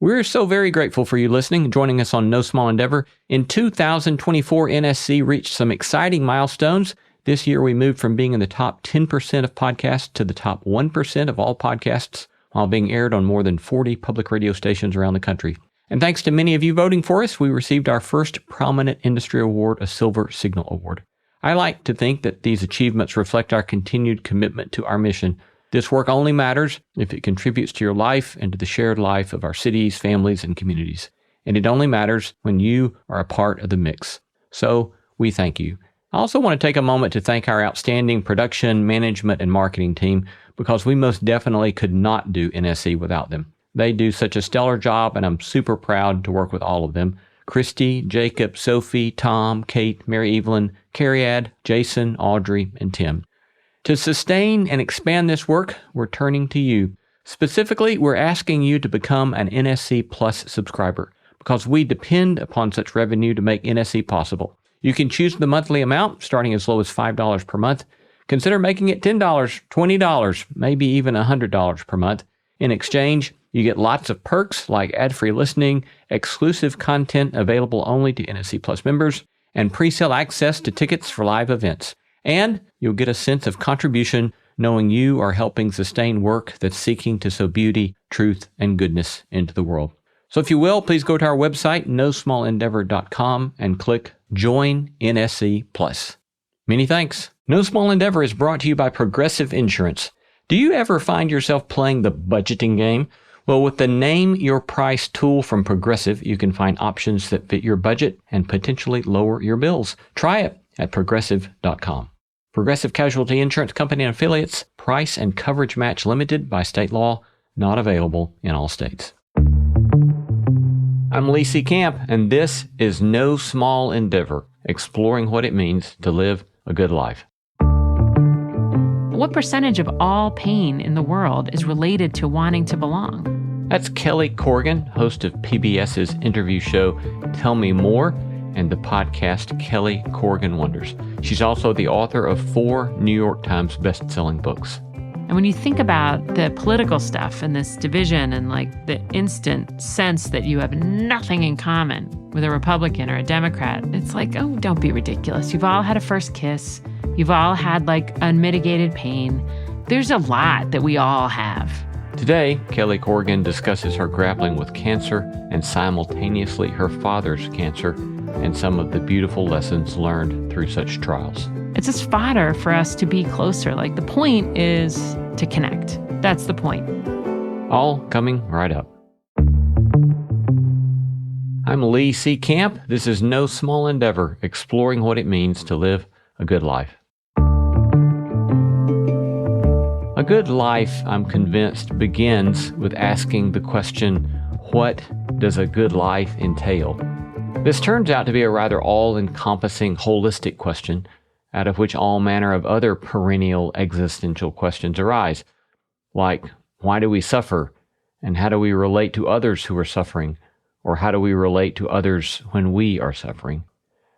We're so very grateful for you listening and joining us on No Small Endeavor. In 2024, NSC reached some exciting milestones. This year, we moved from being in the top 10% of podcasts to the top 1% of all podcasts, while being aired on more than 40 public radio stations around the country. And thanks to many of you voting for us, we received our first Prominent Industry Award, a Silver Signal Award. I like to think that these achievements reflect our continued commitment to our mission. This work only matters if it contributes to your life and to the shared life of our cities, families, and communities. And it only matters when you are a part of the mix. So we thank you. I also want to take a moment to thank our outstanding production, management, and marketing team, because we most definitely could not do NSC without them. They do such a stellar job, and I'm super proud to work with all of them. Christy, Jacob, Sophie, Tom, Kate, Mary Evelyn, Carriad, Jason, Audrey, and Tim. To sustain and expand this work, we're turning to you. Specifically, we're asking you to become an NSC Plus subscriber, because we depend upon such revenue to make NSC possible. You can choose the monthly amount, starting as low as $5 per month. Consider making it $10, $20, maybe even $100 per month. In exchange, you get lots of perks like ad-free listening, exclusive content available only to NSC Plus members, and pre-sale access to tickets for live events. And you'll get a sense of contribution knowing you are helping sustain work that's seeking to sow beauty, truth, and goodness into the world. So if you will, please go to our website, nosmallendeavor.com, and click Join NSC Plus. Many thanks. No Small Endeavor is brought to you by Progressive Insurance. Do you ever find yourself playing the budgeting game? Well, with the Name Your Price tool from Progressive, you can find options that fit your budget and potentially lower your bills. Try it at progressive.com. Progressive Casualty Insurance Company and Affiliates. Price and coverage match limited by state law. Not available in all states. I'm Lee C. Camp, and this is No Small Endeavor, exploring what it means to live a good life. What percentage of all pain in the world is related to wanting to belong? That's Kelly Corrigan, host of PBS's interview show Tell Me More and the podcast Kelly Corrigan Wonders. She's also the author of 4 New York Times bestselling books. And when you think about the political stuff and this division and like the instant sense that you have nothing in common with a Republican or a Democrat, it's like, oh, don't be ridiculous. You've all had a first kiss. You've all had like unmitigated pain. There's a lot that we all have. Today, Kelly Corrigan discusses her grappling with cancer and simultaneously her father's cancer and some of the beautiful lessons learned through such trials. It's just fodder for us to be closer. Like the point is to connect. That's the point. All coming right up. I'm Lee C. Camp. This is No Small Endeavor, exploring what it means to live a good life. A good life, I'm convinced, begins with asking the question, what does a good life entail? This turns out to be a rather all-encompassing, holistic question, out of which all manner of other perennial existential questions arise, like, why do we suffer? And how do we relate to others who are suffering? Or how do we relate to others when we are suffering?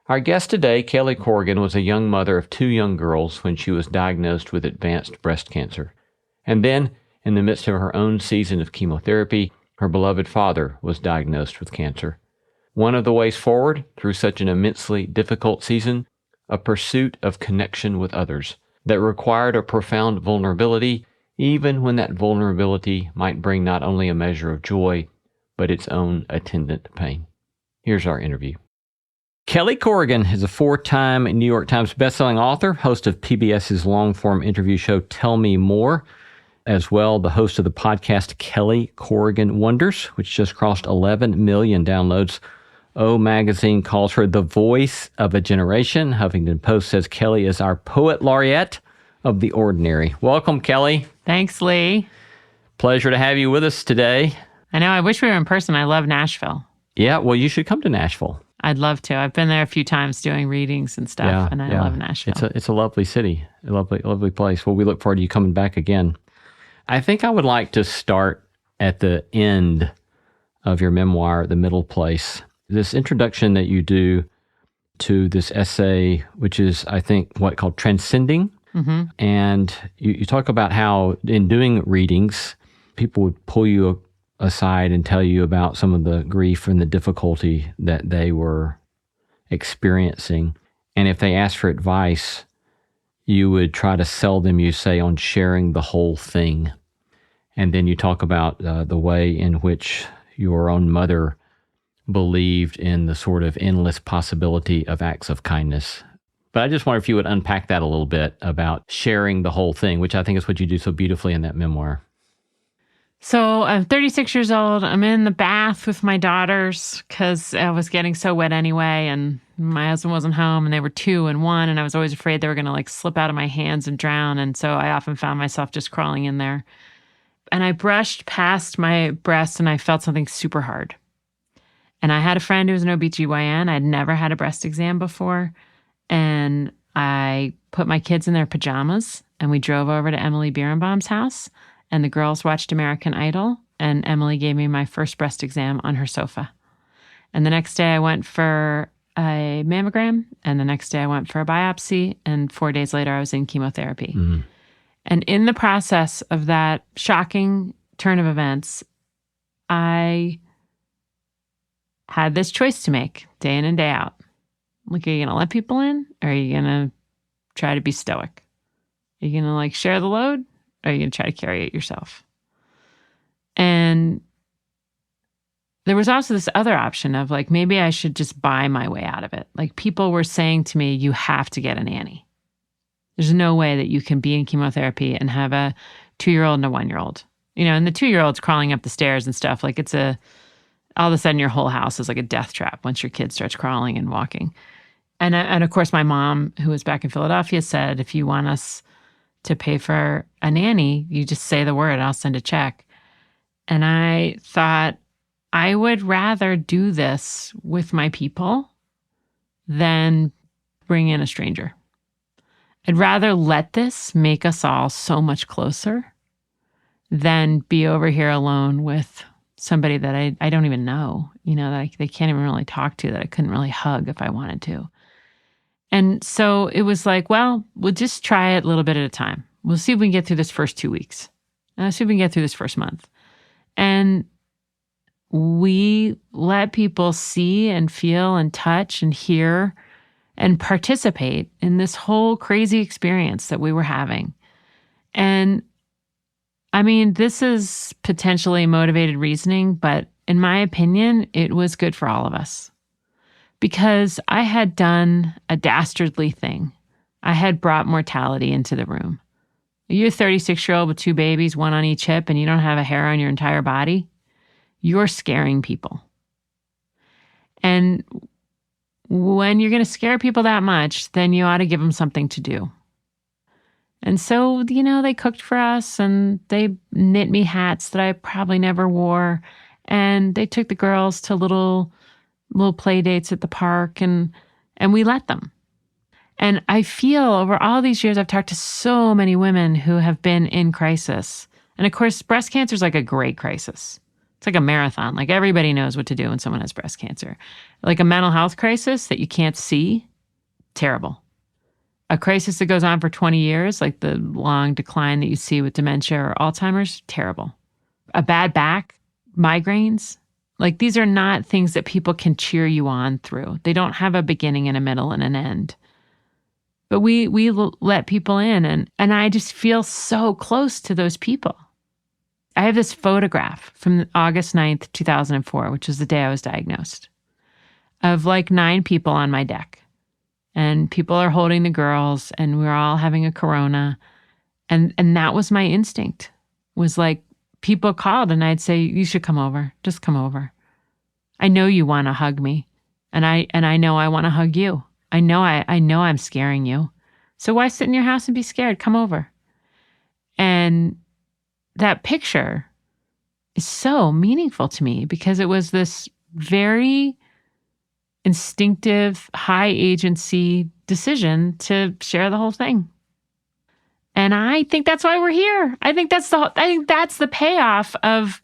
Our guest today, Kelly Corrigan, was a young mother of 2 young girls when she was diagnosed with advanced breast cancer. And then, in the midst of her own season of chemotherapy, her beloved father was diagnosed with cancer. One of the ways forward through such an immensely difficult season, a pursuit of connection with others that required a profound vulnerability, even when that vulnerability might bring not only a measure of joy, but its own attendant pain. Here's our interview. Kelly Corrigan is a 4-time New York Times bestselling author, host of PBS's long-form interview show Tell Me More, as well the host of the podcast Kelly Corrigan Wonders, which just crossed 11 million downloads. O Magazine calls her the voice of a generation. Huffington Post says Kelly is our poet laureate of the ordinary. Welcome, Kelly. Thanks, Lee. Pleasure to have you with us today. I know. I wish we were in person. I love Nashville. Yeah, well, you should come to Nashville. I'd love to. I've been there a few times doing readings and stuff, and I love Nashville. It's a lovely city, a lovely place. Well, we look forward to you coming back again. I think I would like to start at the end of your memoir, The Middle Place. This introduction that you do to this essay, which is, I think, called Transcending. Mm-hmm. And you talk about how in doing readings, people would pull you aside and tell you about some of the grief and the difficulty that they were experiencing. And if they asked for advice, you would try to sell them, you say, on sharing the whole thing. And then you talk about the way in which your own mother believed in the sort of endless possibility of acts of kindness. But I just wonder if you would unpack that a little bit about sharing the whole thing, which I think is what you do so beautifully in that memoir. So I'm 36 years old. I'm in the bath with my daughters because I was getting so wet anyway, and my husband wasn't home, and they were 2 and 1, and I was always afraid they were going to like slip out of my hands and drown. And so I often found myself just crawling in there. And I brushed past my breast and I felt something super hard. And I had a friend who was an OBGYN. I'd never had a breast exam before. And I put my kids in their pajamas and we drove over to Emily Birnbaum's house. And the girls watched American Idol, and Emily gave me my first breast exam on her sofa. And the next day I went for a mammogram, and the next day I went for a biopsy, and 4 days later I was in chemotherapy. Mm-hmm. And in the process of that shocking turn of events, I had this choice to make day in and day out. Like, are you going to let people in, or are you going to try to be stoic? Are you going to like share the load? Or are you going to try to carry it yourself? And there was also this other option of like, maybe I should just buy my way out of it. Like, people were saying to me, you have to get a nanny. There's no way that you can be in chemotherapy and have a 2-year-old and a 1-year-old. You know, and the 2-year-old's crawling up the stairs and stuff. Like, all of a sudden your whole house is like a death trap once your kid starts crawling and walking. And of course, my mom, who was back in Philadelphia, said, if you want us to pay for a nanny, you just say the word, I'll send a check. And I thought, I would rather do this with my people than bring in a stranger. I'd rather let this make us all so much closer than be over here alone with somebody that I don't even know, you know, that they can't even really talk to, that I couldn't really hug if I wanted to. And so it was like, well, we'll just try it a little bit at a time. We'll see if we can get through this first 2 weeks. And see if we can get through this first month. And we let people see and feel and touch and hear and participate in this whole crazy experience that we were having. And I mean, this is potentially motivated reasoning, but in my opinion, it was good for all of us. Because I had done a dastardly thing. I had brought mortality into the room. You're a 36-year-old with 2 babies, 1 on each hip, and you don't have a hair on your entire body. You're scaring people. And when you're going to scare people that much, then you ought to give them something to do. And so, you know, they cooked for us and they knit me hats that I probably never wore. And they took the girls to little play dates at the park, and we let them. And I feel over all these years, I've talked to so many women who have been in crisis. And of course, breast cancer is like a great crisis. It's like a marathon. Like, everybody knows what to do when someone has breast cancer. Like a mental health crisis that you can't see, terrible. A crisis that goes on for 20 years, like the long decline that you see with dementia or Alzheimer's, terrible. A bad back, migraines, like, these are not things that people can cheer you on through. They don't have a beginning and a middle and an end. But we let people in, and I just feel so close to those people. I have this photograph from August 9th, 2004, which is the day I was diagnosed, of like 9 people on my deck. And people are holding the girls, and we're all having a Corona. And that was my instinct, was like, people called and I'd say, you should come over. Just come over. I know you want to hug me. And I know I want to hug you. I know I'm scaring you. So why sit in your house and be scared? Come over. And that picture is so meaningful to me because it was this very instinctive, high agency decision to share the whole thing. And I think that's why we're here. I think that's the payoff of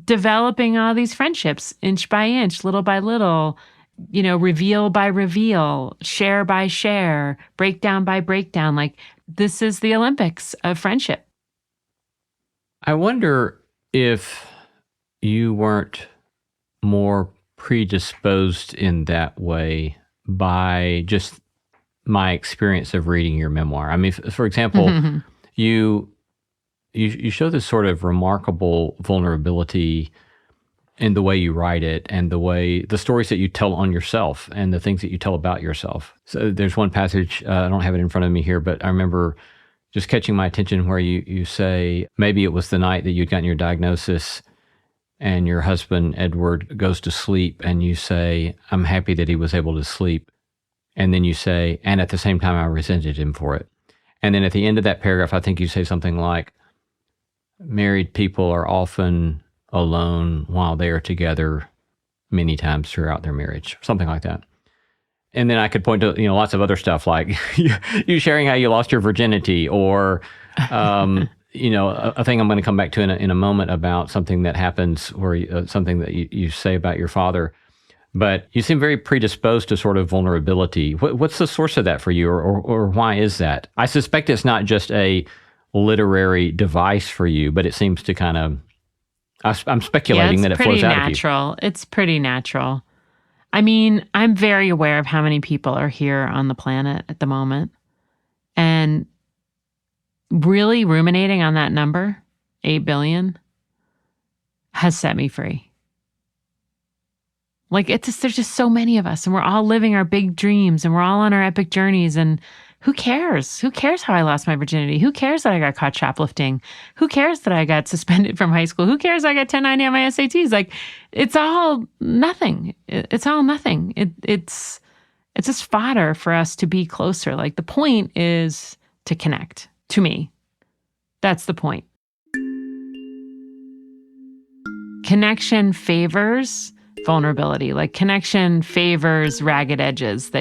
developing all these friendships, inch by inch, little by little, you know, reveal by reveal, share by share, breakdown by breakdown. Like, this is the Olympics of friendship. I wonder if you weren't more predisposed in that way by just my experience of reading your memoir. I mean, for example, you you show this sort of remarkable vulnerability in the way you write it and the stories that you tell on yourself and the things that you tell about yourself. So there's one passage, I don't have it in front of me here, but I remember just catching my attention where you say, maybe it was the night that you'd gotten your diagnosis and your husband, Edward, goes to sleep, and you say, I'm happy that he was able to sleep. And then you say, and at the same time, I resented him for it. And then at the end of that paragraph, I think you say something like, married people are often alone while they are together many times throughout their marriage, something like that. And then I could point to, lots of other stuff like you sharing how you lost your virginity, or, a thing I'm going to come back to in a moment about something that happens where something that you say about your father. But you seem very predisposed to sort of vulnerability. What's the source of that for you, or why is that? I suspect it's not just a literary device for you, but it seems to kind of, I'm speculating that it flows out of you. It's pretty natural. It's pretty natural. I mean, I'm very aware of how many people are here on the planet at the moment. And really ruminating on that number, 8 billion, has set me free. Like, there's just so many of us, and we're all living our big dreams, and we're all on our epic journeys, and who cares? Who cares how I lost my virginity? Who cares that I got caught shoplifting? Who cares that I got suspended from high school? Who cares I got 1090 on my SATs? Like, it's all nothing. It's all nothing. It's just fodder for us to be closer. Like, the point is to connect, to me. That's the point. Connection favors vulnerability. Like, connection favors ragged edges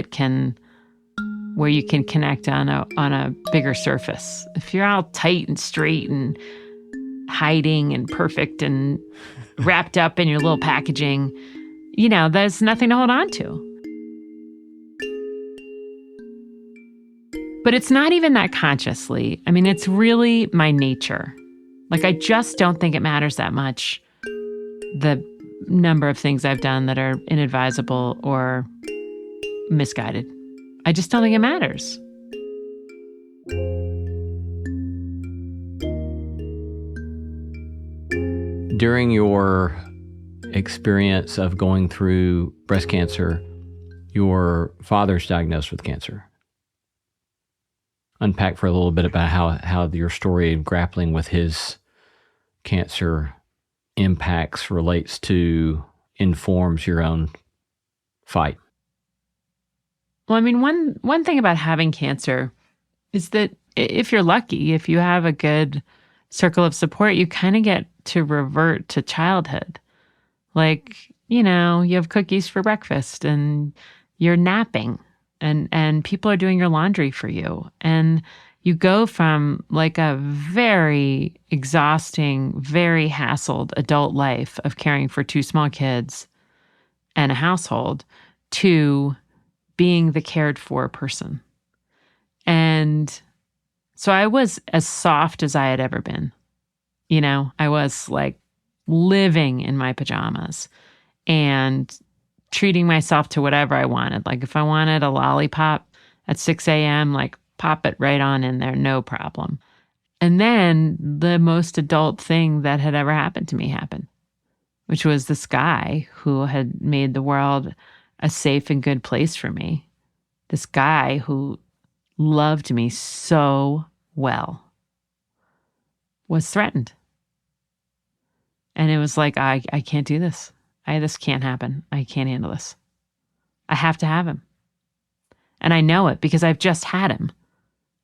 where you can connect on a bigger surface. If you're all tight and straight and hiding and perfect and wrapped up in your little packaging, there's nothing to hold on to. But it's not even that consciously. I mean, it's really my nature. Like, I just don't think it matters that much, the number of things I've done that are inadvisable or misguided. I just don't think it matters. During your experience of going through breast cancer, your father's diagnosed with cancer. Unpack for a little bit about how your story of grappling with his cancer impacts, relates to, informs your own fight. Well, I mean, one thing about having cancer is that if you're lucky, if you have a good circle of support, you kind of get to revert to childhood. Like, you have cookies for breakfast and you're napping and people are doing your laundry for you. And you go from like a very exhausting, very hassled adult life of caring for 2 small kids and a household to being the cared for person. And so I was as soft as I had ever been. I was like living in my pajamas and treating myself to whatever I wanted. Like, if I wanted a lollipop at 6 a.m., like, pop it right on in there, no problem. And then the most adult thing that had ever happened to me happened, which was this guy who had made the world a safe and good place for me. This guy who loved me so well was threatened. And it was like, I can't do this. This can't happen. I can't handle this. I have to have him. And I know it because I've just had him.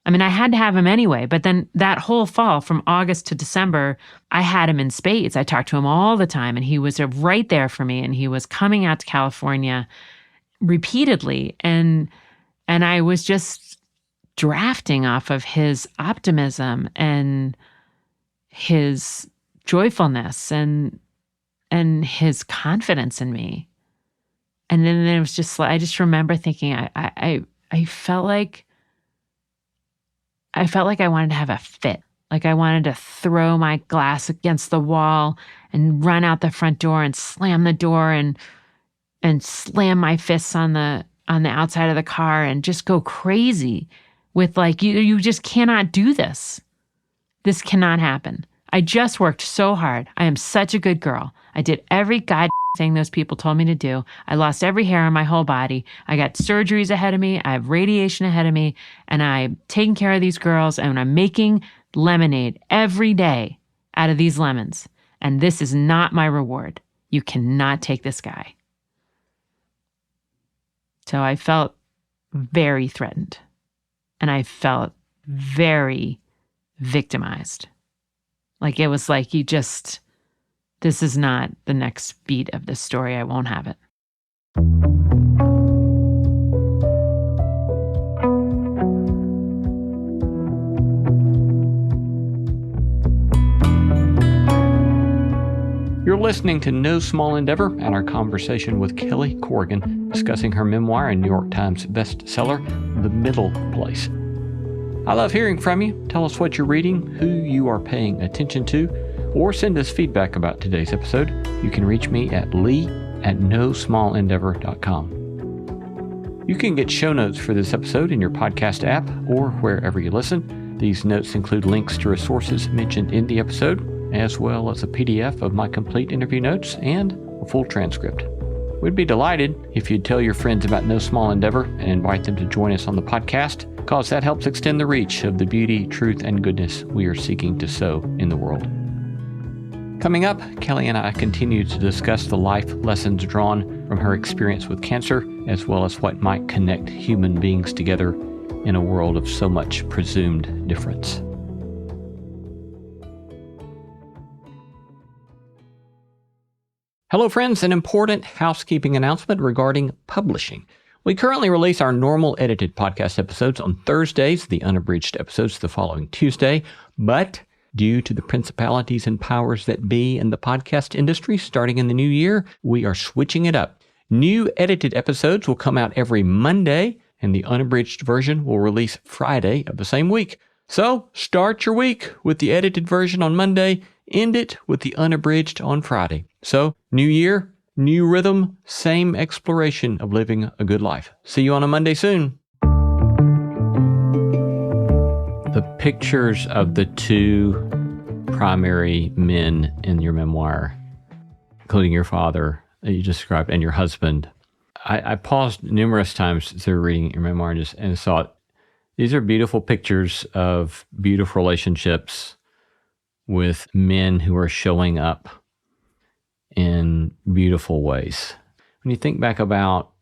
I mean, I had to have him anyway, but then that whole fall from August to December, I had him in spades. I talked to him all the time, and he was right there for me, and he was coming out to California repeatedly, and I was just drafting off of his optimism and his joyfulness and his confidence in me. And then it was just like, I just remember thinking, I felt like I wanted to have a fit. Like I wanted to throw my glass against the wall and run out the front door and slam the door and slam my fists on the outside of the car and just go crazy with like, you just cannot do this. This cannot happen. I just worked so hard. I am such a good girl. I did every god thing those people told me to do. I lost every hair on my whole body. I got surgeries ahead of me. I have radiation ahead of me. And I'm taking care of these girls. And I'm making lemonade every day out of these lemons. And this is not my reward. You cannot take this guy. So I felt very threatened. And I felt very victimized. Like it was like, this is not the next beat of this story. I won't have it. You're listening to No Small Endeavor and our conversation with Kelly Corrigan discussing her memoir and New York Times bestseller, The Middle Place. I love hearing from you. Tell us what you're reading, who you are paying attention to, or send us feedback about today's episode. You can reach me at lee@nosmallendeavor.com. You can get show notes for this episode in your podcast app or wherever you listen. These notes include links to resources mentioned in the episode, as well as a PDF of my complete interview notes and a full transcript. We'd be delighted if you'd tell your friends about No Small Endeavor and invite them to join us on the podcast, because that helps extend the reach of the beauty, truth, and goodness we are seeking to sow in the world. Coming up, Kelly and I continue to discuss the life lessons drawn from her experience with cancer, as well as what might connect human beings together in a world of so much presumed difference. Hello, friends. An important housekeeping announcement regarding publishing. We currently release our normal edited podcast episodes on Thursdays, the unabridged episodes the following Tuesday, but due to the principalities and powers that be in the podcast industry starting in the new year, we are switching it up. New edited episodes will come out every Monday, and the unabridged version will release Friday of the same week. So start your week with the edited version on Monday, end it with the unabridged on Friday. So new year, new rhythm, same exploration of living a good life. See you on a Monday soon. The pictures of the two primary men in your memoir, including your father that you described and your husband, I paused numerous times as I was reading your memoir and thought, these are beautiful pictures of beautiful relationships with men who are showing up in beautiful ways. When you think back about,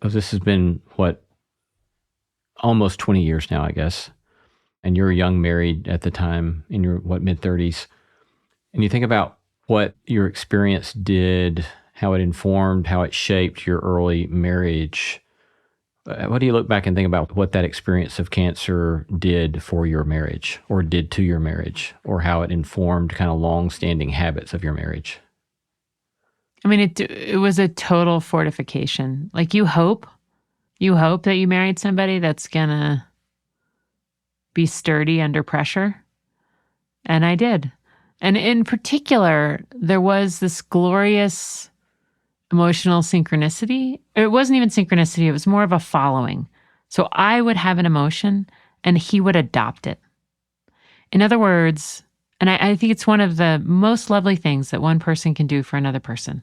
this has been, almost 20 years now, I guess, and you're young married at the time in your, mid-30s, and you think about what your experience did, how it informed, how it shaped your early marriage. What do you look back and think about what that experience of cancer did for your marriage or did to your marriage, or how it informed kind of long-standing habits of your marriage? I mean, it was a total fortification. Like you hope that you married somebody that's gonna be sturdy under pressure. And I did. And in particular, there was this glorious emotional synchronicity. It wasn't even synchronicity, it was more of a following. So I would have an emotion and he would adopt it. In other words, and I think it's one of the most lovely things that one person can do for another person,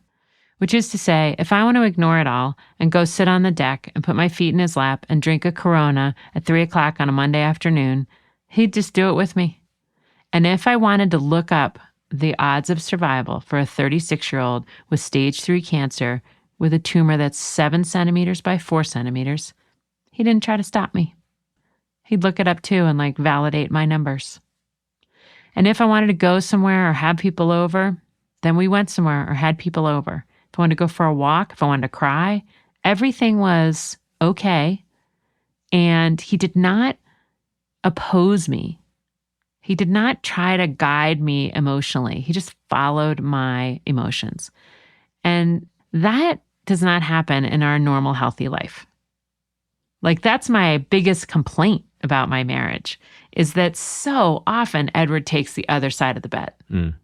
which is to say, if I want to ignore it all and go sit on the deck and put my feet in his lap and drink a Corona at 3:00 on a Monday afternoon, he'd just do it with me. And if I wanted to look up the odds of survival for a 36-year-old with stage 3 cancer with a tumor that's 7 centimeters by 4 centimeters, he didn't try to stop me. He'd look it up too and validate my numbers. And if I wanted to go somewhere or have people over, then we went somewhere or had people over. If I wanted to go for a walk, if I wanted to cry, everything was okay. And he did not oppose me. He did not try to guide me emotionally. He just followed my emotions. And that does not happen in our normal, healthy life. That's my biggest complaint about my marriage, is that so often Edward takes the other side of the bet. Mm.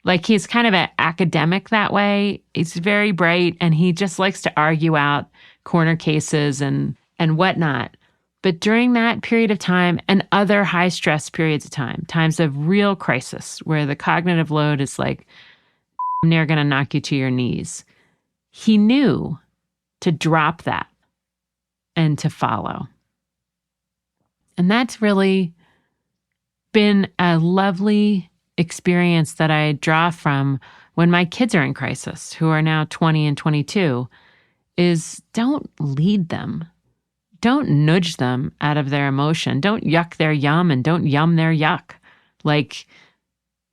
Like he's kind of an academic that way. He's very bright and he just likes to argue out corner cases and whatnot. But during that period of time and other high stress periods of time, times of real crisis where the cognitive load is like near going to knock you to your knees, he knew to drop that and to follow. And that's really been a lovely experience that I draw from when my kids are in crisis, who are now 20 and 22, is don't lead them. Don't nudge them out of their emotion. Don't yuck their yum and don't yum their yuck. Like,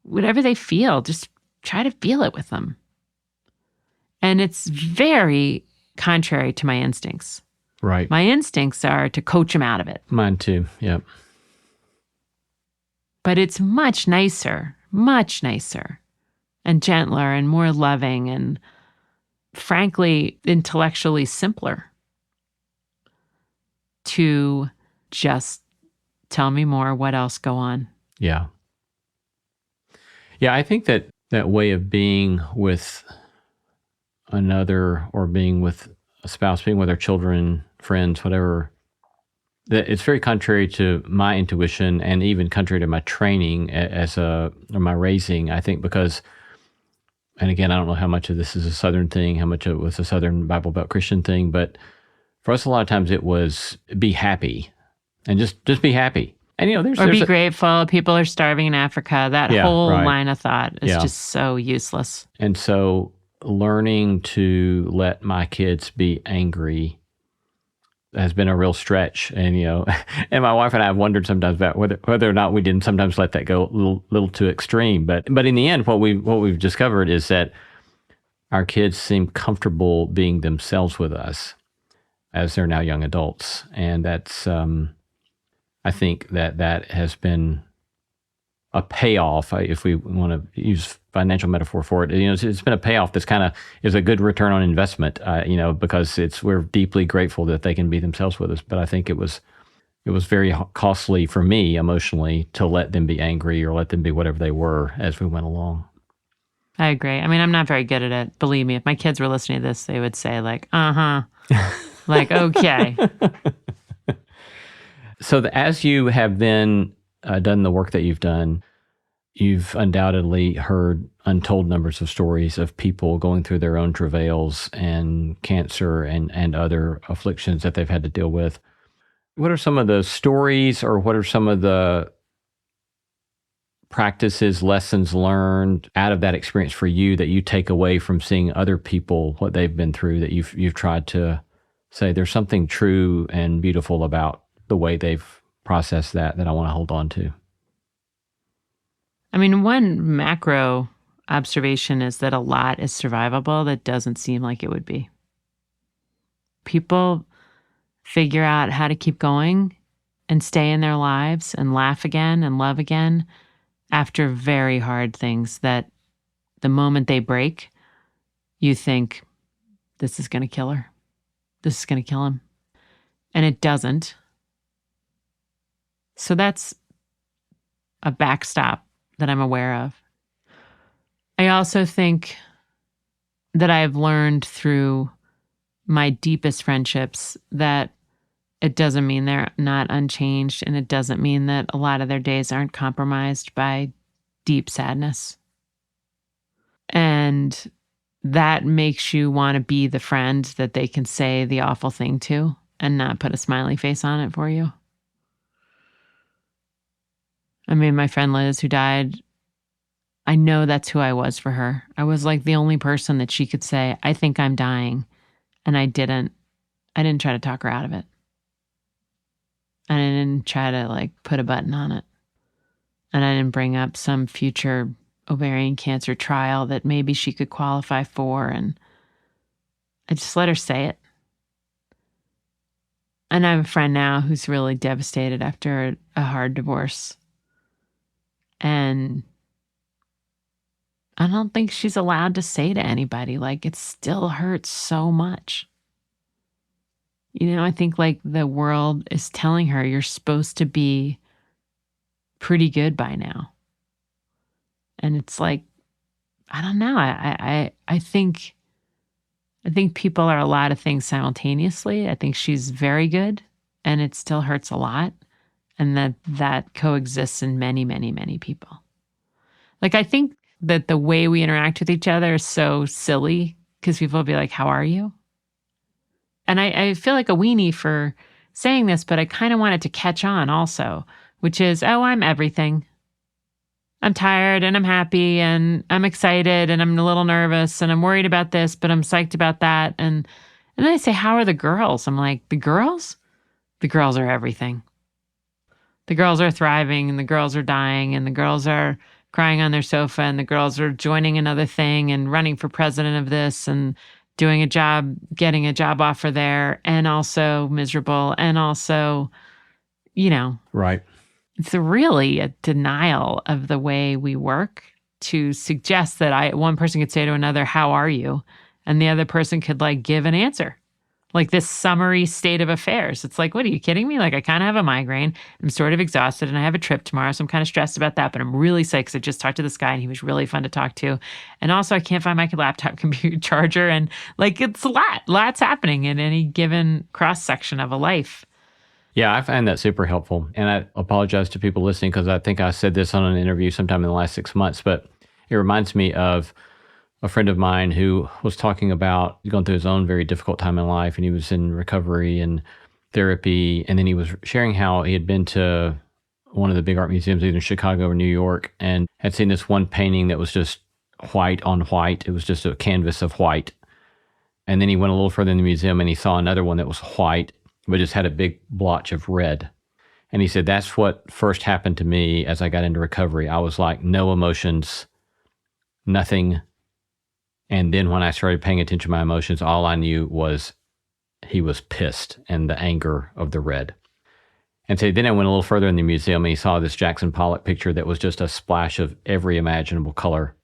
whatever they feel, just try to feel it with them. And it's very contrary to my instincts. Right. My instincts are to coach them out of it. Mine too, yep. But it's much nicer and gentler and more loving and, frankly, intellectually simpler to just tell me more, what else, go on. Yeah. Yeah, I think that way of being with another or being with a spouse, being with our children, friends, whatever, that it's very contrary to my intuition and even contrary to my training or my raising, I think, because, and again, I don't know how much of this is a Southern thing, how much of it was a Southern Bible Belt Christian thing, but for us, a lot of times it was be happy and just be happy. And, there's be grateful. People are starving in Africa. That whole right. line of thought is just so useless. And so learning to let my kids be angry has been a real stretch. And, and my wife and I have wondered sometimes about whether or not we didn't sometimes let that go a little too extreme. But in the end, what we've discovered is that our kids seem comfortable being themselves with us as they're now young adults. And that's, I think that has been a payoff, if we want to use financial metaphor for it. It's been a payoff that's kind of is a good return on investment, because we're deeply grateful that they can be themselves with us. But I think it was very costly for me emotionally to let them be angry or let them be whatever they were as we went along. I agree. I mean, I'm not very good at it. Believe me, if my kids were listening to this, they would say like, like, okay. So as you have then done the work that you've done, you've undoubtedly heard untold numbers of stories of people going through their own travails and cancer and other afflictions that they've had to deal with. What are some of the stories, or what are some of the practices, lessons learned out of that experience for you that you take away from seeing other people, what they've been through, that you've tried to say there's something true and beautiful about the way they've processed that I want to hold on to? I mean, one macro observation is that a lot is survivable that doesn't seem like it would be. People figure out how to keep going and stay in their lives and laugh again and love again after very hard things that the moment they break, you think, this is going to kill her. This is going to kill him. And it doesn't. So that's a backstop that I'm aware of. I also think that I've learned through my deepest friendships that it doesn't mean they're not unchanged, and it doesn't mean that a lot of their days aren't compromised by deep sadness. And that makes you want to be the friend that they can say the awful thing to and not put a smiley face on it for you. I mean, my friend Liz, who died, I know that's who I was for her. I was like the only person that she could say, I think I'm dying. And I didn't try to talk her out of it. And I didn't try to like put a button on it. And I didn't bring up some future ovarian cancer trial that maybe she could qualify for. And I just let her say it. And I have a friend now who's really devastated after a hard divorce. And I don't think she's allowed to say to anybody, like, it still hurts so much. I think like the world is telling her you're supposed to be pretty good by now. And it's like, I don't know. I think people are a lot of things simultaneously. I think she's very good, and it still hurts a lot, and that coexists in many, many, many people. Like, I think that the way we interact with each other is so silly because people will be like, "How are you?" And I feel like a weenie for saying this, but I kind of want it to catch on also, which is, "Oh, I'm everything. I'm tired and I'm happy and I'm excited and I'm a little nervous and I'm worried about this, but I'm psyched about that." And then they say, "How are the girls?" I'm like, "The girls? The girls are everything. The girls are thriving and the girls are dying and the girls are crying on their sofa and the girls are joining another thing and running for president of this and doing a job, getting a job offer there, and also miserable, and also, you know." Right. It's really a denial of the way we work to suggest that one person could say to another, "How are you?" And the other person could like give an answer. Like this summary state of affairs. It's like, what, are you kidding me? Like, I kind of have a migraine. I'm sort of exhausted and I have a trip tomorrow. So I'm kind of stressed about that, but I'm really psyched because I just talked to this guy and he was really fun to talk to. And also I can't find my laptop computer charger. And like, it's lots happening in any given cross section of a life. Yeah, I find that super helpful. And I apologize to people listening because I think I said this on an interview sometime in the last 6 months, but it reminds me of a friend of mine who was talking about going through his own very difficult time in life, and he was in recovery and therapy. And then he was sharing how he had been to one of the big art museums, either in Chicago or New York, and had seen this one painting that was just white on white. It was just a canvas of white. And then he went a little further in the museum and he saw another one that was white, but just had a big blotch of red. And he said, that's what first happened to me as I got into recovery. I was like, no emotions, nothing. And then when I started paying attention to my emotions, all I knew was he was pissed and the anger of the red. And so then I went a little further in the museum and he saw this Jackson Pollock picture that was just a splash of every imaginable color.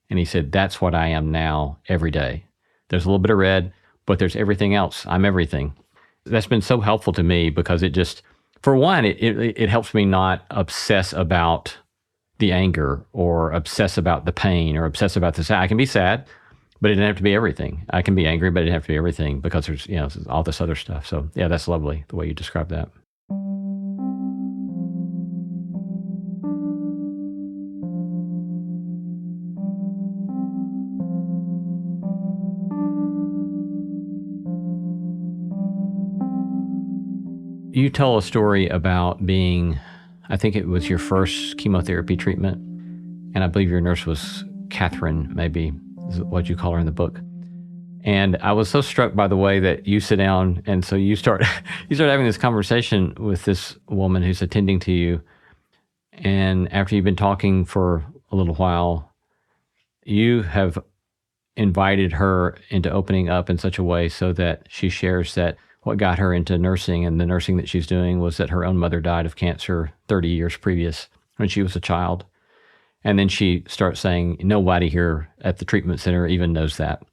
And he said, that's what I am now every day. There's a little bit of red, but there's everything else. I'm everything. That's been so helpful to me because it just, for one, it helps me not obsess about the anger or obsess about the pain or obsess about the sad. I can be sad, but it doesn't have to be everything. I can be angry, but it doesn't have to be everything because there's, all this other stuff. So yeah, that's lovely the way you describe that. You tell a story about being, I think it was your first chemotherapy treatment, and I believe your nurse was Catherine, maybe is what you call her in the book. And I was so struck by the way that you sit down, and so you start having this conversation with this woman who's attending to you, and after you've been talking for a little while, you have invited her into opening up in such a way so that she shares that what got her into nursing and the nursing that she's doing was that her own mother died of cancer 30 years previous when she was a child. And then she starts saying, nobody here at the treatment center even knows that.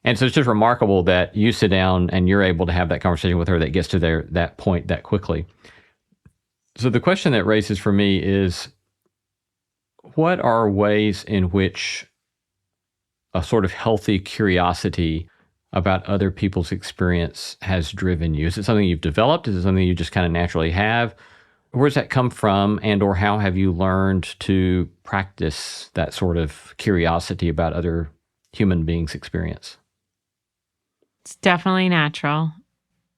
And so it's just remarkable that you sit down and you're able to have that conversation with her that gets to that point that quickly. So the question that raises for me is, what are ways in which a sort of healthy curiosity about other people's experience has driven you? Is it something you've developed? Is it something you just kind of naturally have? Where does that come from? And or how have you learned to practice that sort of curiosity about other human beings' experience? It's definitely natural.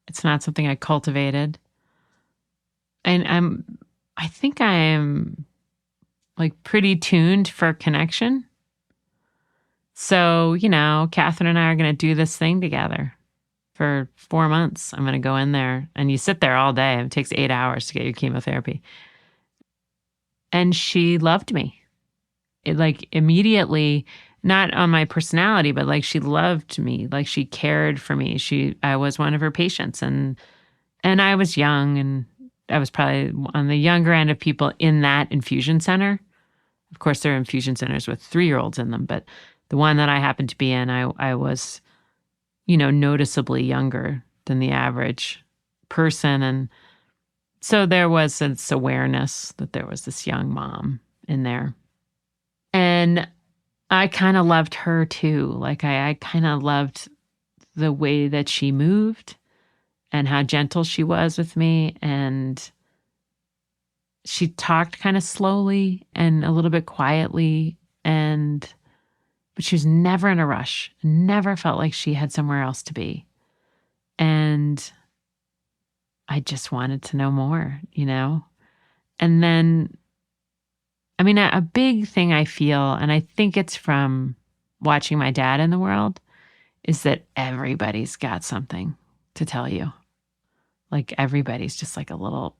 It's not something I cultivated. And I think I am like pretty tuned for connection. So, Catherine and I are going to do this thing together for 4 months. I'm going to go in there and you sit there all day. It takes 8 hours to get your chemotherapy. And she loved me. It like immediately, not on my personality, but like she loved me, like she cared for me. I was one of her patients and I was young and I was probably on the younger end of people in that infusion center. Of course, there are infusion centers with 3-year-olds in them, but the one that I happened to be in, I was, noticeably younger than the average person. So there was this awareness that there was this young mom in there. And I kind of loved her too. Like I kind of loved the way that she moved and how gentle she was with me. And she talked kind of slowly and a little bit quietly. But she was never in a rush, never felt like she had somewhere else to be. And I just wanted to know more, And then, I mean, a big thing I feel, and I think it's from watching my dad in the world, is that everybody's got something to tell you. Like everybody's just like a little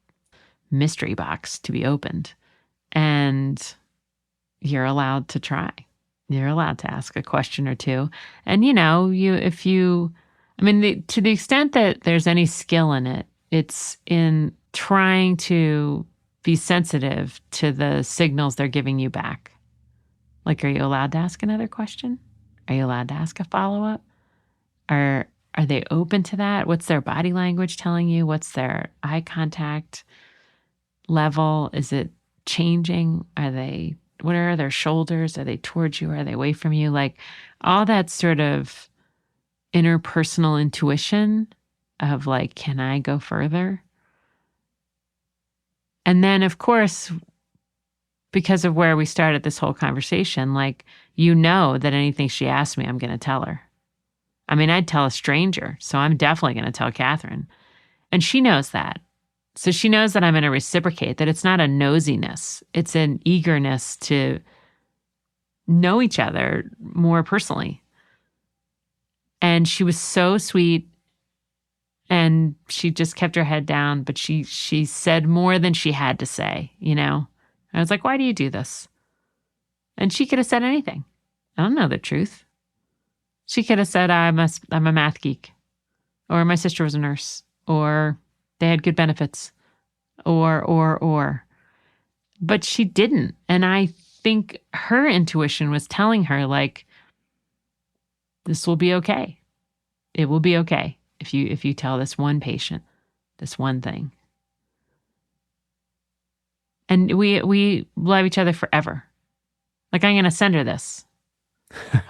mystery box to be opened. And you're allowed to try. You're allowed to ask a question or two. And, to the extent that there's any skill in it, it's in trying to be sensitive to the signals they're giving you back. Like, are you allowed to ask another question? Are you allowed to ask a follow-up? Are they open to that? What's their body language telling you? What's their eye contact level? Is it changing? What are their shoulders? Are they towards you? Are they away from you? Like all that sort of interpersonal intuition of like, can I go further? And then, of course, because of where we started this whole conversation, like, that anything she asked me, I'm going to tell her. I mean, I'd tell a stranger, so I'm definitely going to tell Catherine. And she knows that. So she knows that I'm going to reciprocate, that it's not a nosiness. It's an eagerness to know each other more personally. And she was so sweet. And she just kept her head down, but she said more than she had to say, I was like, why do you do this? And she could have said anything. I don't know the truth. She could have said, I'm a math geek, or my sister was a nurse, or they had good benefits, or. But she didn't. And I think her intuition was telling her, like, this will be okay. It will be okay if you tell this one patient this one thing. And we love each other forever. Like, I'm going to send her this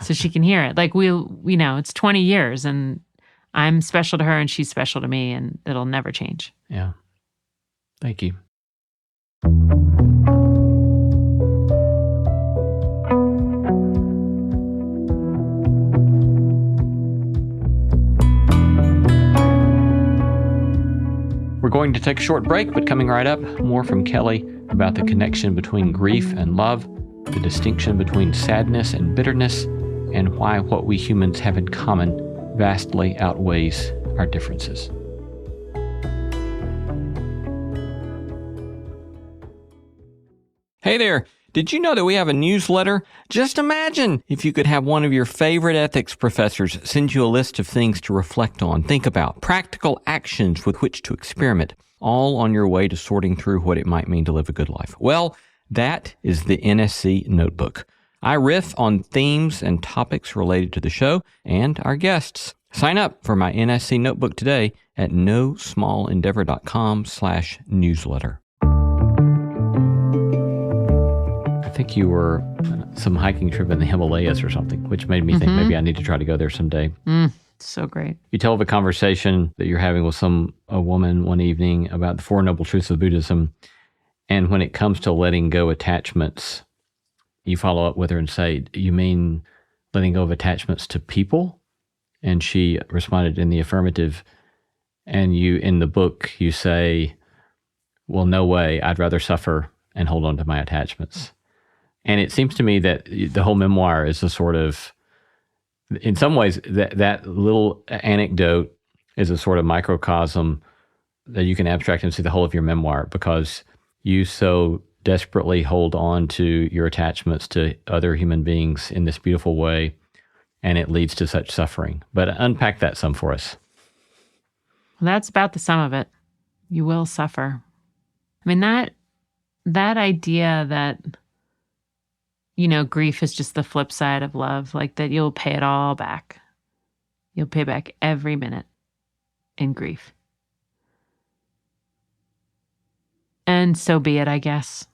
so she can hear it. Like, it's 20 years and I'm special to her and she's special to me, and it'll never change. Yeah. Thank you. We're going to take a short break, but coming right up, more from Kelly about the connection between grief and love, the distinction between sadness and bitterness, and why what we humans have in common vastly outweighs our differences. Hey there. Did you know that we have a newsletter? Just imagine if you could have one of your favorite ethics professors send you a list of things to reflect on, think about, practical actions with which to experiment, all on your way to sorting through what it might mean to live a good life. Well, that is the NSC Notebook. I riff on themes and topics related to the show and our guests. Sign up for my NSC Notebook today at nosmallendeavor.com/newsletter. I think you were some hiking trip in the Himalayas or something, which made me think maybe I need to try to go there someday. So great. You tell of a conversation that you're having with a woman one evening about the Four Noble Truths of Buddhism. And when it comes to letting go attachments, you follow up with her and say, you mean letting go of attachments to people? And she responded in the affirmative. And you, in the book, you say, well, no way, I'd rather suffer and hold on to my attachments. And it seems to me that the whole memoir is a sort of, in some ways, that little anecdote is a sort of microcosm that you can abstract and see the whole of your memoir, because you so desperately hold on to your attachments to other human beings in this beautiful way, and it leads to such suffering. But unpack that some for us. Well, that's about the sum of it. You will suffer. I mean, that idea that, grief is just the flip side of love, like that you'll pay it all back. You'll pay back every minute in grief. And so be it, I guess.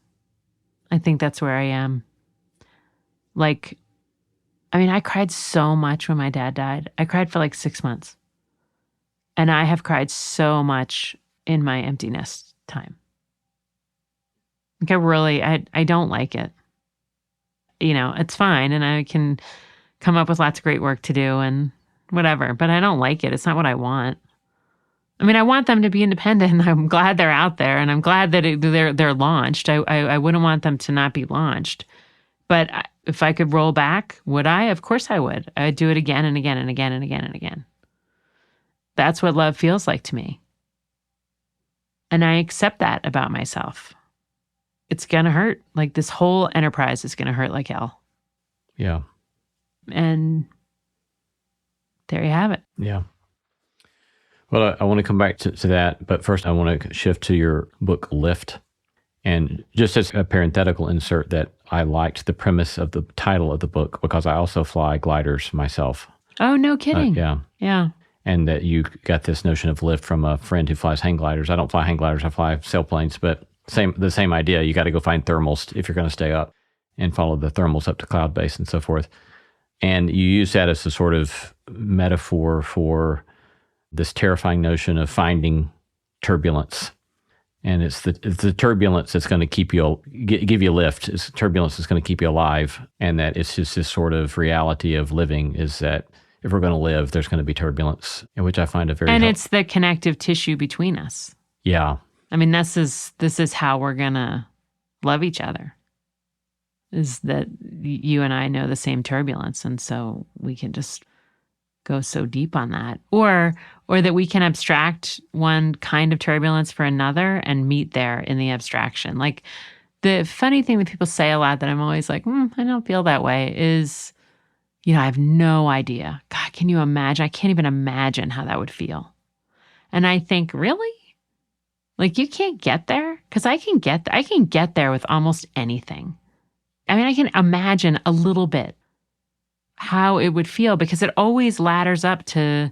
I think that's where I am. Like, I mean, I cried so much when my dad died. I cried for like 6 months. And I have cried so much in my emptiness time. Like I don't like it. You know, it's fine. And I can come up with lots of great work to do and whatever, but I don't like it. It's not what I want. I mean, I want them to be independent. I'm glad they're out there, and I'm glad that they're launched. I wouldn't want them to not be launched. But if I could roll back, would I? Of course I would. I'd do it again and again and again and again and again. That's what love feels like to me. And I accept that about myself. It's going to hurt. Like, this whole enterprise is going to hurt like hell. Yeah. And there you have it. Yeah. Well, I want to come back to that, but first I want to shift to your book, Lift. And just as a parenthetical insert, that I liked the premise of the title of the book because I also fly gliders myself. Oh, no kidding. Yeah. Yeah. And that you got this notion of lift from a friend who flies hang gliders. I don't fly hang gliders, I fly sailplanes, but the same idea. You got to go find thermals if you're going to stay up and follow the thermals up to cloud base and so forth. And you use that as a sort of metaphor for this terrifying notion of finding turbulence. And it's the turbulence that's going to keep you, give you a lift. It's turbulence that's going to keep you alive. And that it's just this sort of reality of living is that if we're going to live, there's going to be turbulence, which I find a very... And it's the connective tissue between us. Yeah. I mean, this is how we're going to love each other, is that you and I know the same turbulence. And so we can just go so deep on that, or that we can abstract one kind of turbulence for another and meet there in the abstraction. Like, the funny thing that people say a lot that I'm always like, I don't feel that way, is, you know, I have no idea. God, can you imagine? I can't even imagine how that would feel. And I think, really? Like, you can't get there? Because I can get there with almost anything. I mean, I can imagine a little bit how it would feel, because it always ladders up to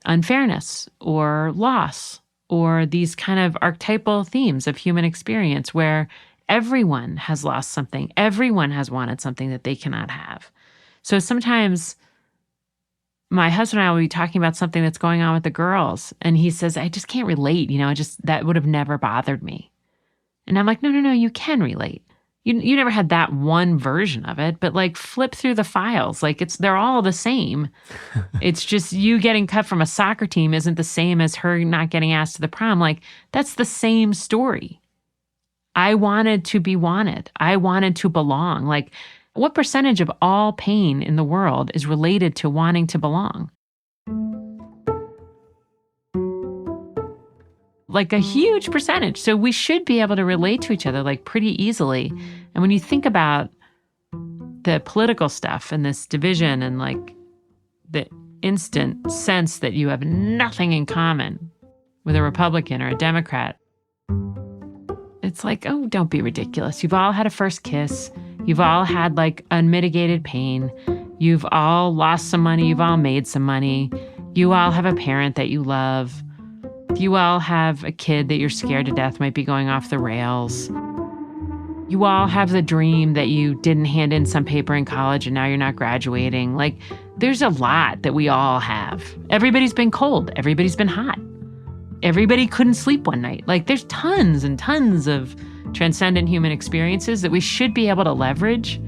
unfairness or loss or these kind of archetypal themes of human experience where everyone has lost something. Everyone has wanted something that they cannot have. So sometimes my husband and I will be talking about something that's going on with the girls, and he says, I just can't relate. You know, that would have never bothered me. And I'm like, no, you can relate. You never had that one version of it, but like, flip through the files. Like, they're all the same. It's just you getting cut from a soccer team isn't the same as her not getting asked to the prom. Like, that's the same story. I wanted to be wanted. I wanted to belong. Like, what percentage of all pain in the world is related to wanting to belong? Like, a huge percentage. So we should be able to relate to each other like pretty easily. And when you think about the political stuff and this division and like the instant sense that you have nothing in common with a Republican or a Democrat, it's like, oh, don't be ridiculous. You've all had a first kiss. You've all had like unmitigated pain. You've all lost some money. You've all made some money. You all have a parent that you love. You all have a kid that you're scared to death might be going off the rails. You all have the dream that you didn't hand in some paper in college and now you're not graduating. Like, there's a lot that we all have. Everybody's been cold. Everybody's been hot. Everybody couldn't sleep one night. Like, there's tons and tons of transcendent human experiences that we should be able to leverage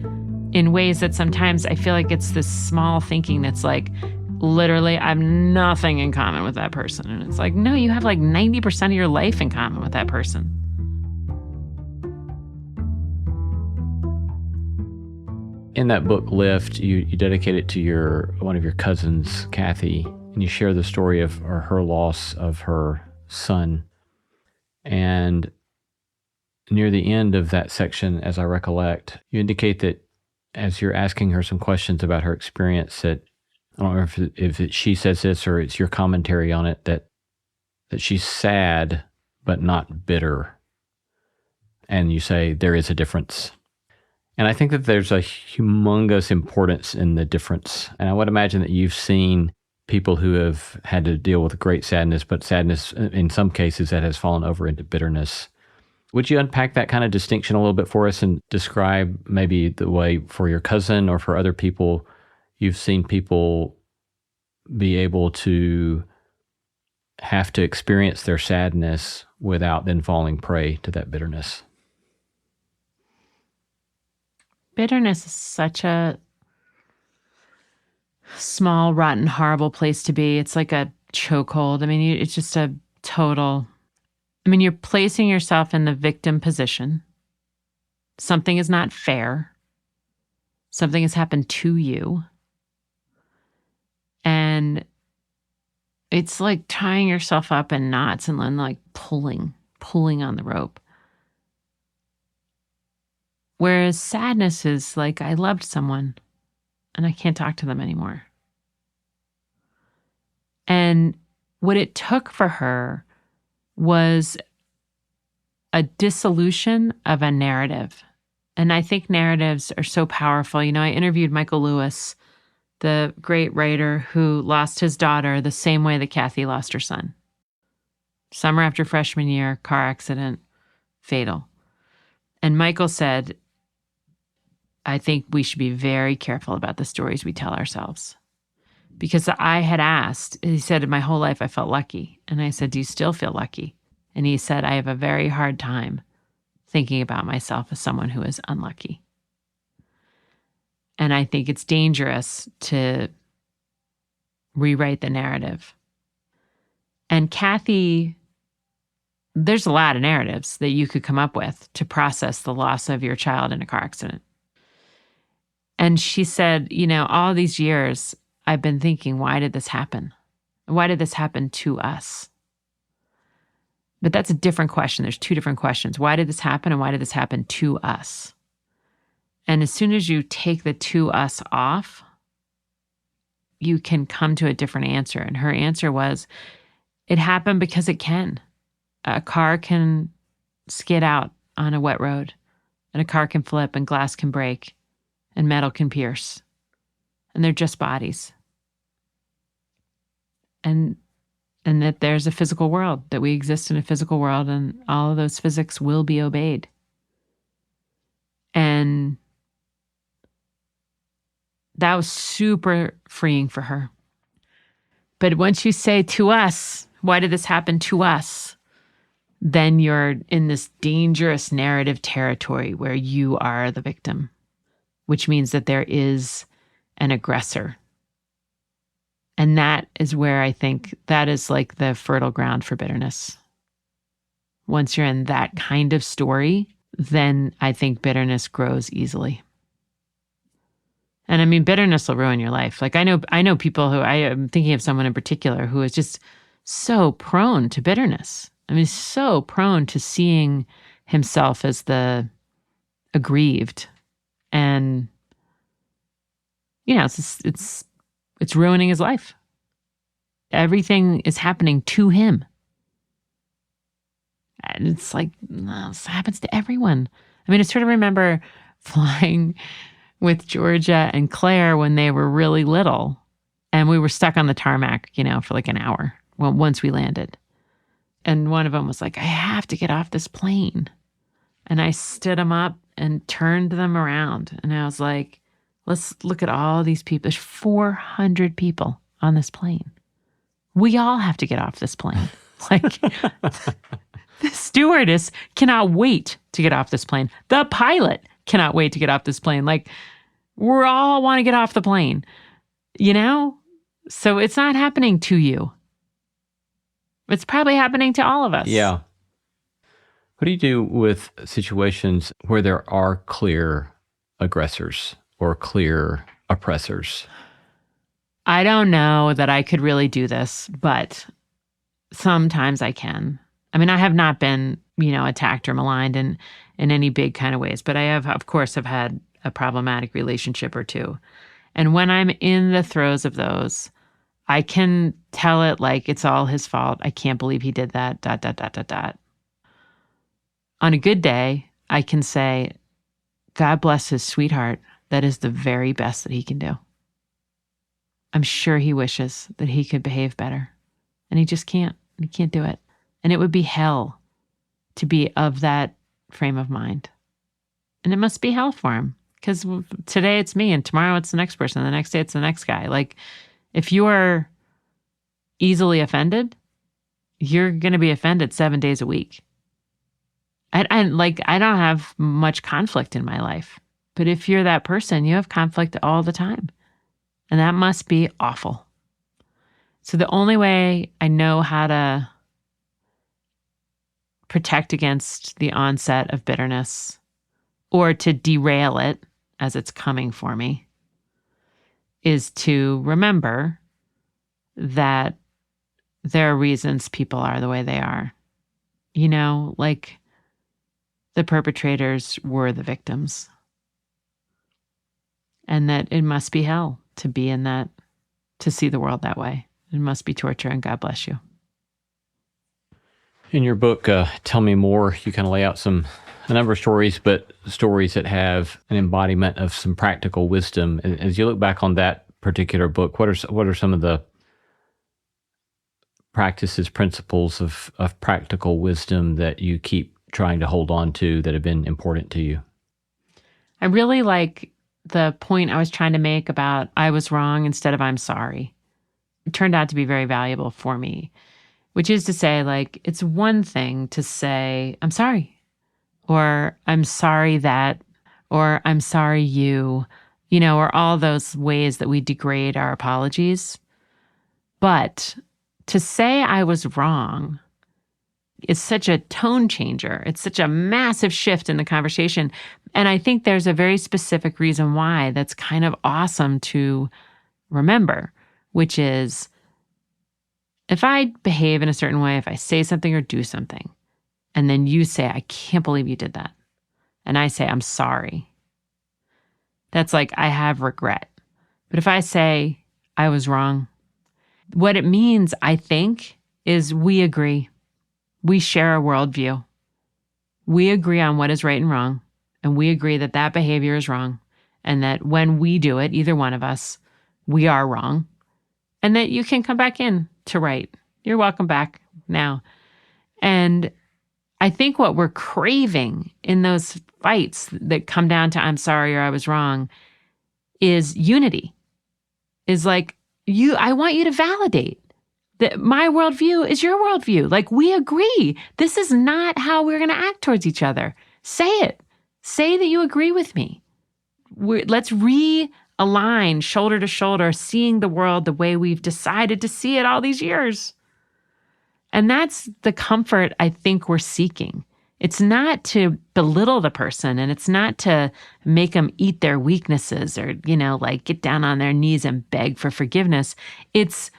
in ways that sometimes I feel like it's this small thinking that's like, literally, I have nothing in common with that person. And it's like, no, you have like 90% of your life in common with that person. In that book, Lift, you dedicate it to one of your cousins, Kathy, and you share the story of her loss of her son. And near the end of that section, as I recollect, you indicate that as you're asking her some questions about her experience, that I don't know if she says this or it's your commentary on it, that she's sad but not bitter. And you say there is a difference. And I think that there's a humongous importance in the difference. And I would imagine that you've seen people who have had to deal with great sadness, but sadness in some cases that has fallen over into bitterness. Would you unpack that kind of distinction a little bit for us and describe maybe the way for your cousin or for other people you've seen people be able to have to experience their sadness without then falling prey to that bitterness? Bitterness is such a small, rotten, horrible place to be. It's like a chokehold. I mean, it's just a total. I mean, you're placing yourself in the victim position. Something is not fair. Something has happened to you. And it's like tying yourself up in knots and then like pulling on the rope. Whereas sadness is like, I loved someone and I can't talk to them anymore. And what it took for her was a dissolution of a narrative. And I think narratives are so powerful. You know, I interviewed Michael Lewis, the great writer who lost his daughter the same way that Kathy lost her son. Summer after freshman year, car accident, fatal. And Michael said, I think we should be very careful about the stories we tell ourselves. Because I had asked, he said, my whole life I felt lucky. And I said, do you still feel lucky? And he said, I have a very hard time thinking about myself as someone who is unlucky. And I think it's dangerous to rewrite the narrative. And Kathy, there's a lot of narratives that you could come up with to process the loss of your child in a car accident. And she said, you know, all these years I've been thinking, why did this happen? Why did this happen to us? But that's a different question. There's two different questions. Why did this happen and why did this happen to us? And as soon as you take the to us off, you can come to a different answer. And her answer was, it happened because it can. A car can skid out on a wet road, and a car can flip, and glass can break, and metal can pierce. And they're just bodies. And that there's a physical world, that we exist in a physical world, and all of those physics will be obeyed. And that was super freeing for her. But once you say to us, why did this happen to us? Then you're in this dangerous narrative territory where you are the victim, which means that there is an aggressor. And that is where I think that is like the fertile ground for bitterness. Once you're in that kind of story, then I think bitterness grows easily. And I mean, bitterness will ruin your life. Like I know people who, I am thinking of someone in particular who is just so prone to bitterness. I mean, so prone to seeing himself as the aggrieved. And, you know, it's ruining his life. Everything is happening to him. And it's like, no, this happens to everyone. I mean, I sort of remember flying with Georgia and Claire when they were really little. And we were stuck on the tarmac, you know, for like an hour once we landed. And one of them was like, I have to get off this plane. And I stood them up and turned them around. And I was like, let's look at all these people. There's 400 people on this plane. We all have to get off this plane. Like, the stewardess cannot wait to get off this plane. The pilot cannot wait to get off this plane. Like, we all want to get off the plane, you know? So it's not happening to you. It's probably happening to all of us. Yeah. What do you do with situations where there are clear aggressors or clear oppressors? I don't know that I could really do this, but sometimes I can. I mean, I have not been, you know, attacked or maligned in any big kind of ways, but I have, of course, have had a problematic relationship or two. And when I'm in the throes of those, I can tell it like it's all his fault. I can't believe he did that, ... On a good day, I can say, God bless his sweetheart. That is the very best that he can do. I'm sure he wishes that he could behave better. And he just can't. He can't do it. And it would be hell to be of that frame of mind. And it must be hell for him, because today it's me and tomorrow it's the next person. And the next day it's the next guy. Like, if you are easily offended, you're going to be offended 7 days a week. And like, I don't have much conflict in my life, but if you're that person, you have conflict all the time. And that must be awful. So the only way I know how to protect against the onset of bitterness, or to derail it as it's coming for me, is to remember that there are reasons people are the way they are. You know, like, the perpetrators were the victims. And that it must be hell to be in that, to see the world that way. It must be torture, and God bless you. In your book, Tell Me More, you kind of lay out a number of stories, but stories that have an embodiment of some practical wisdom. As you look back on that particular book, what are some of the practices, principles of practical wisdom that you keep trying to hold on to that have been important to you? I really like the point I was trying to make about I was wrong instead of I'm sorry. It turned out to be very valuable for me, which is to say, like, it's one thing to say, I'm sorry, or I'm sorry that, or I'm sorry you, or all those ways that we degrade our apologies. But to say I was wrong is such a tone changer. It's such a massive shift in the conversation. And I think there's a very specific reason why that's kind of awesome to remember, which is, if I behave in a certain way, if I say something or do something, and then you say, I can't believe you did that, and I say, I'm sorry, that's like, I have regret. But if I say, I was wrong, what it means, I think, is we agree. We share a worldview. We agree on what is right and wrong, and we agree that that behavior is wrong, and that when we do it, either one of us, we are wrong, and that you can come back in to right. You're welcome back now. And I think what we're craving in those fights that come down to I'm sorry or I was wrong is unity. Is like, I want you to validate that my worldview is your worldview. Like, we agree. This is not how we're going to act towards each other. Say it. Say that you agree with me. Let's realign shoulder to shoulder, seeing the world the way we've decided to see it all these years. And that's the comfort I think we're seeking. It's not to belittle the person, and it's not to make them eat their weaknesses or, like, get down on their knees and beg for forgiveness. It's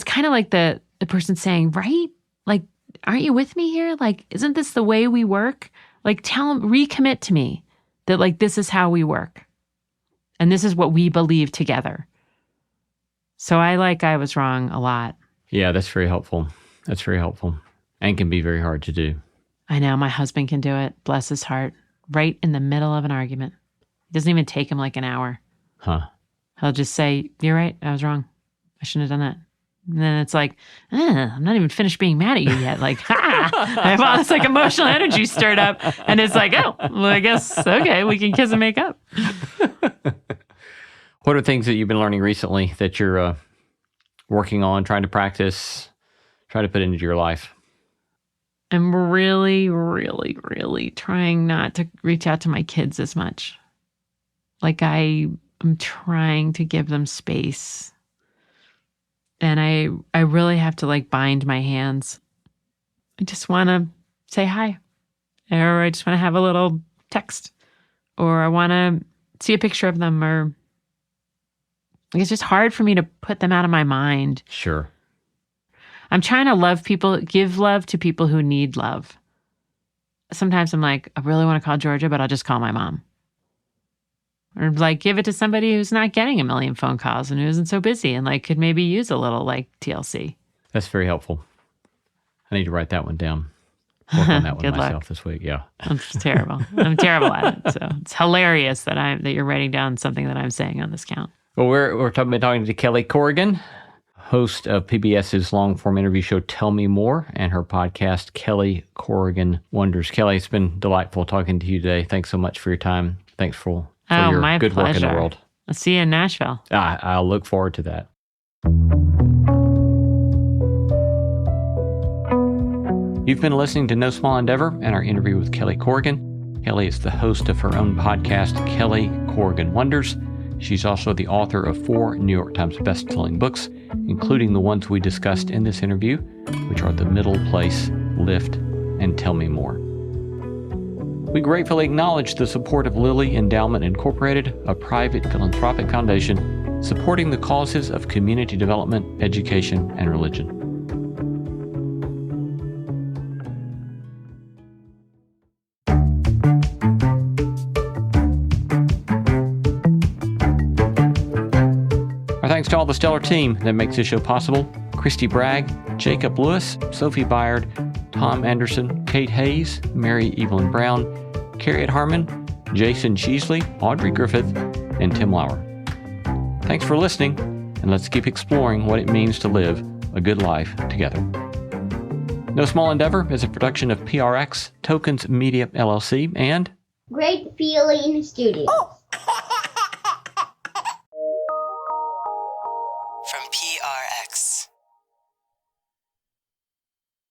kind of like the person saying, right? Like, aren't you with me here? Like, isn't this the way we work? Like, recommit to me that, like, this is how we work. And this is what we believe together. So I was wrong a lot. Yeah, that's very helpful. That's very helpful, and can be very hard to do. I know, my husband can do it, bless his heart, right in the middle of an argument. It doesn't even take him like an hour. Huh. He'll just say, you're right, I was wrong. I shouldn't have done that. And then it's like, I'm not even finished being mad at you yet. Like, I have all this like emotional energy stirred up. And it's like, oh, well, I guess, okay, we can kiss and make up. What are things that you've been learning recently that you're working on, trying to practice, try to put into your life? I'm really, really, really trying not to reach out to my kids as much. Like, I'm trying to give them space. And I really have to, like, bind my hands. I just want to say hi. Or I just want to have a little text. Or I want to see a picture of them. Or it's just hard for me to put them out of my mind. Sure. I'm trying to love people, give love to people who need love. Sometimes I'm like, I really want to call Georgia, but I'll just call my mom. Or like give it to somebody who's not getting a million phone calls and who isn't so busy and like could maybe use a little like TLC. That's very helpful. I need to write that one down. Work on that one Good myself luck. This week. Yeah. I'm just terrible. I'm terrible at it. So it's hilarious that you're writing down something that I'm saying on this count. Well, we're talking to Kelly Corrigan, host of PBS's long-form interview show Tell Me More and her podcast, Kelly Corrigan Wonders. Kelly, it's been delightful talking to you today. Thanks so much for your time. Thanks for your my good work in the pleasure. world. I'll see you in Nashville. I'll look forward to that. You've been listening to No Small Endeavor and our interview with Kelly Corrigan. Kelly is the host of her own podcast, Kelly Corrigan Wonders. She's also the author of 4 New York Times bestselling books, including the ones we discussed in this interview, which are The Middle Place, Lift, and Tell Me More. We gratefully acknowledge the support of Lilly Endowment Incorporated, a private philanthropic foundation supporting the causes of community development, education, and religion. Our thanks to all the stellar team that makes this show possible: Christy Bragg, Jacob Lewis, Sophie Byard, Tom Anderson, Kate Hayes, Mary Evelyn Brown, Carriet Harmon, Jason Cheesley, Audrey Griffith, and Tim Lauer. Thanks for listening, and let's keep exploring what it means to live a good life together. No Small Endeavor is a production of PRX, Tokens Media LLC, and Great Feeling Studios. From PRX.